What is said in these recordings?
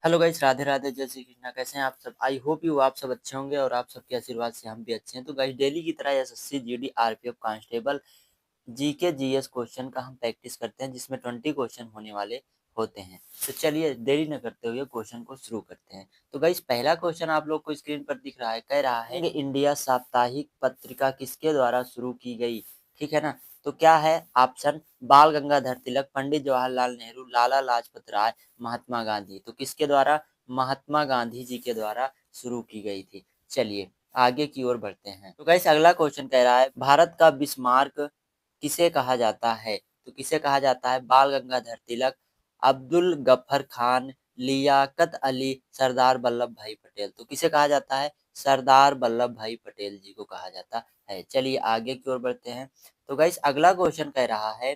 Hello guys, Radhe Radhe, जय श्री कृष्णा। कैसे हैं आप सब? आई होप यू आप सब अच्छे होंगे और आप सबके आशीर्वाद से हम भी अच्छे हैं। तो गाइस, डेली की तरह SSC GD RPF constable GK GS question का हम प्रैक्टिस करते हैं, जिसमें 20 क्वेश्चन होने वाले होते हैं। तो चलिए देरी न करते हुए क्वेश्चन को शुरू करते हैं। तो गाइस, पहला क्वेश्चन आप लोग को स्क्रीन पर दिख रहा है, कह रहा है कि इंडिया साप्ताहिक पत्रिका किसके द्वारा शुरू की गई? ठीक है ना। तो क्या है ऑप्शन? बाल गंगाधर तिलक, पंडित जवाहरलाल नेहरू, लाला लाजपत राय, महात्मा गांधी। तो किसके द्वारा? महात्मा गांधी जी के द्वारा शुरू की गई थी। चलिए आगे की ओर बढ़ते हैं। तो गाइस, अगला क्वेश्चन कह रहा है भारत का बिस्मार्क किसे कहा जाता है? तो किसे कहा जाता है? बाल गंगाधर तिलक, अब्दुल गफ्फर खान, लियाकत अली, सरदार वल्लभ भाई पटेल। तो किसे कहा जाता है? सरदार वल्लभ भाई पटेल जी को कहा जाता है। चलिए आगे की ओर बढ़ते हैं। तो गाइस, अगला क्वेश्चन कह रहा है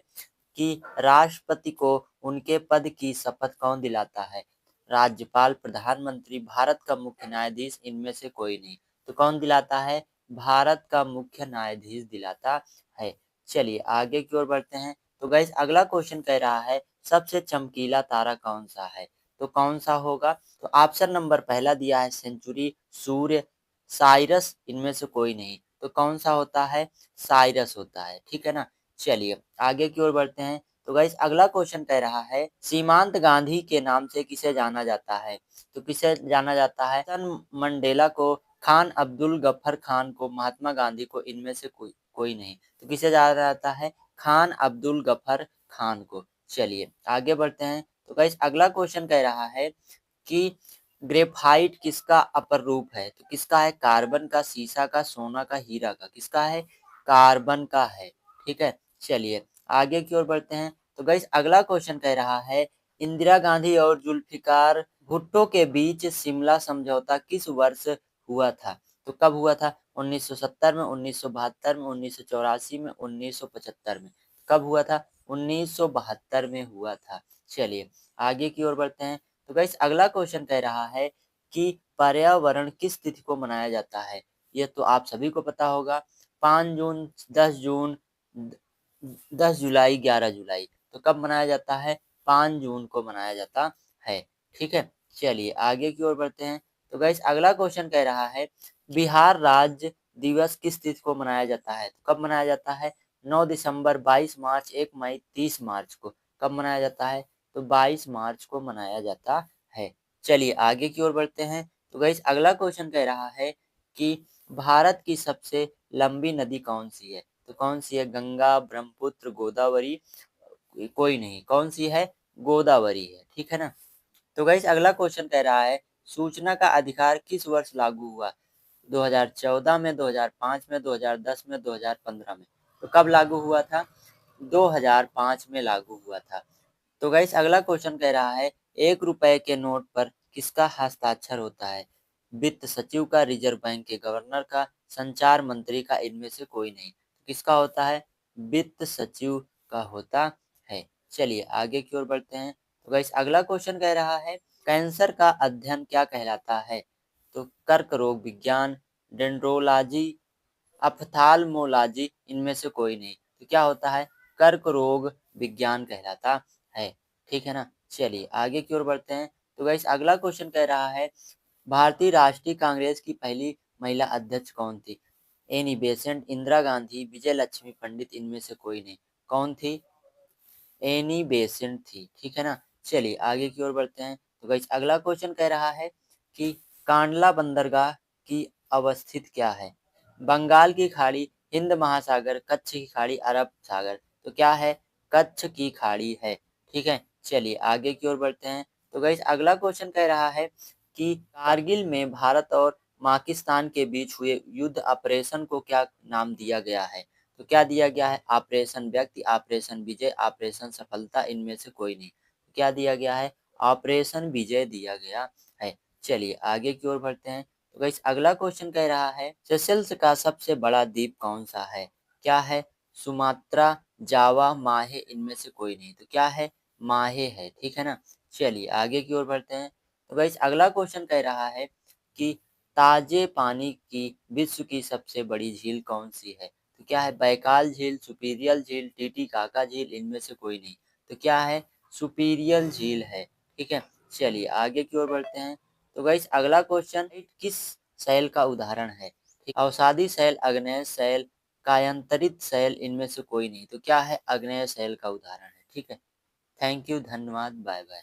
कि राष्ट्रपति को उनके पद की शपथ कौन दिलाता है? राज्यपाल, प्रधानमंत्री, भारत का मुख्य न्यायाधीश, इनमें से कोई नहीं। तो कौन दिलाता है? भारत का मुख्य न्यायाधीश दिलाता है। चलिए आगे की ओर बढ़ते हैं। तो गाइस, अगला क्वेश्चन कह रहा है सबसे चमकीला तारा कौन सा है? तो कौन सा होगा? तो ऑप्शन नंबर पहला दिया है सेंचुरी, सूर्य, साइरस, इनमें से कोई नहीं। तो कौन सा होता है? साइरस होता है। ठीक है ना। चलिए आगे की ओर बढ़ते हैं। तो गाइस, अगला क्वेश्चन कह रहा है सीमांत गांधी के नाम से किसे जाना जाता है? तो किसे जाना जाता है? नेल्सन मंडेला को, खान अब्दुल गफ्फर खान को, महात्मा गांधी को, इनमें से कोई कोई नहीं। तो किसे जाना जाता है? खान अब्दुल गफ्फर खान को। चलिए आगे बढ़ते हैं। तो गाइस, अगला क्वेश्चन कह रहा है कि ग्रेफाइट किसका अपर रूप है? तो किसका है? कार्बन का, सीसा का, सोना का, हीरा का। किसका है? कार्बन का है। ठीक है। चलिए आगे की ओर बढ़ते हैं। तो गाइस, अगला क्वेश्चन कह रहा है इंदिरा गांधी और जुल्फिकार भुट्टो के बीच शिमला समझौता किस वर्ष हुआ था? तो कब हुआ था? 1970 में, 1972 में, 1984 में, 1975 में। कब हुआ था? 1972 में हुआ था। चलिए आगे की ओर बढ़ते हैं। तो गाइस, अगला क्वेश्चन कह रहा है कि पर्यावरण किस तिथि को मनाया जाता है? ये तो आप सभी को पता होगा। 5 जून, 10 जून, 10 जुलाई, 11 जुलाई। तो कब मनाया जाता है? 5 जून को मनाया जाता है। ठीक है। चलिए आगे की ओर बढ़ते हैं। तो गाइस, अगला क्वेश्चन कह रहा है बिहार राज्य दिवस किस तिथि को मनाया जाता है? तो कब मनाया जाता है? 9 दिसंबर, 22 मार्च, 1 मई, 30 मार्च को। कब मनाया जाता है? तो 22 मार्च को मनाया जाता है। चलिए आगे की ओर बढ़ते हैं। तो गाइस, अगला क्वेश्चन कह रहा है कि भारत की सबसे लंबी नदी कौन सी है? तो कौन सी है? गंगा, ब्रह्मपुत्र, गोदावरी, कोई नहीं। कौन सी है? गोदावरी है। ठीक है ना। तो गाइस, अगला क्वेश्चन कह रहा है सूचना का अधिकार किस वर्ष लागू हुआ? 2014 में, 2005 में, 2010 में, 2015 में। तो कब लागू हुआ था? 2005 में लागू हुआ था। तो गाइस, अगला क्वेश्चन कह रहा है 1 रुपए के नोट पर किसका हस्ताक्षर होता है? वित्त सचिव का, रिजर्व बैंक के गवर्नर का, संचार मंत्री का, इनमें से कोई नहीं। तो किसका होता है? वित्त सचिव का होता है। चलिए आगे की ओर बढ़ते हैं। तो गाइस, अगला क्वेश्चन कह रहा है कैंसर का अध्ययन क्या कहलाता है? तो कर्क रोग विज्ञान, डेंड्रोलॉजी, अप्थाल्मोलॉजी, इनमें से कोई नहीं। तो क्या होता है? कर्क रोग विज्ञान कहलाता है। ठीक है ना। चलिए आगे की ओर बढ़ते हैं। तो गाइस, अगला क्वेश्चन कह रहा है भारतीय राष्ट्रीय कांग्रेस की पहली महिला अध्यक्ष कौन थी? एनी बेसेंट, इंदिरा गांधी, विजय लक्ष्मी पंडित, इनमें से कोई नहीं। कौन थी? एनी बेसेंट थी। ठीक है ना। चलिए आगे की ओर बढ़ते हैं। तो गाइस, अगला क्वेश्चन कह रहा है कि कांडला बंदरगाह की अवस्थित क्या है? बंगाल की खाड़ी, हिंद महासागर, कच्छ की खाड़ी, अरब सागर। तो क्या है? कच्छ की खाड़ी है। ठीक है। चलिए आगे की ओर बढ़ते हैं। तो गाइस, अगला क्वेश्चन कह रहा है कि कारगिल में भारत और पाकिस्तान के बीच हुए युद्ध ऑपरेशन को क्या नाम दिया गया है? तो क्या दिया गया है? ऑपरेशन व्यक्ति, ऑपरेशन विजय, ऑपरेशन सफलता, इनमें से कोई नहीं। क्या दिया गया है? ऑपरेशन विजय दिया गया है। चलिए आगे की ओर बढ़ते हैं। तो गाइस, अगला क्वेश्चन कह रहा है सेशेल्स का सबसे बड़ा द्वीप कौन सा है? क्या है? सुमात्रा, जावा, माहे, इनमें से कोई नहीं। तो क्या है? माहे है। ठीक है ना। चलिए आगे की ओर बढ़ते हैं। तो गाइस, अगला क्वेश्चन कह रहा है कि ताजे पानी की विश्व की सबसे बड़ी झील कौन सी है? तो क्या है? बैकाल झील, सुपीरियल झील, टीटीकाका झील, इनमें से कोई नहीं। तो क्या है? सुपीरियल झील है। ठीक है। चलिए आगे की ओर बढ़ते हैं। तो गाइस अगला क्वेश्चन किस सेल का उदाहरण है? ठीक, अवसादी सेल, अग्नेय सेल, कायांतरित सेल, इनमें से कोई नहीं। तो क्या है? अग्नेय सेल का उदाहरण है। ठीक है। थैंक यू, धन्यवाद, बाय बाय।